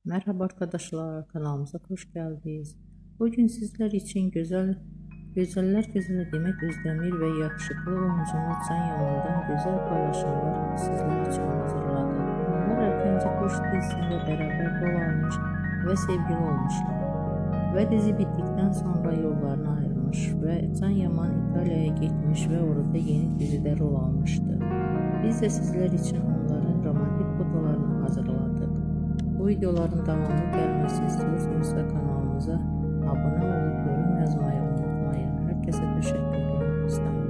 Merhaba arkadaşlar, kanalımıza hoş geldiniz. Bugün sizler için güzeller güzeli Demet Özdemir ve yakışıklı oyuncumuz Can Yaman'dan güzel paylaşımlar sizler için hazırladık. Onlar erkence Kuş dizisinde beraber rol almış ve sevgili olmuşlar. Ve dizi bittikten sonra yollarına ayrılmış ve Can Yaman İtalya'ya gitmiş ve orada yeni dizide rol almıştı. Biz de sizler için onların romantik fotolarını hazırladık. Bu videoların devamlı gelmesini istiyorsanız kanalımıza abone olup yorum yazmayı unutmayın. Herkese teşekkür ederim.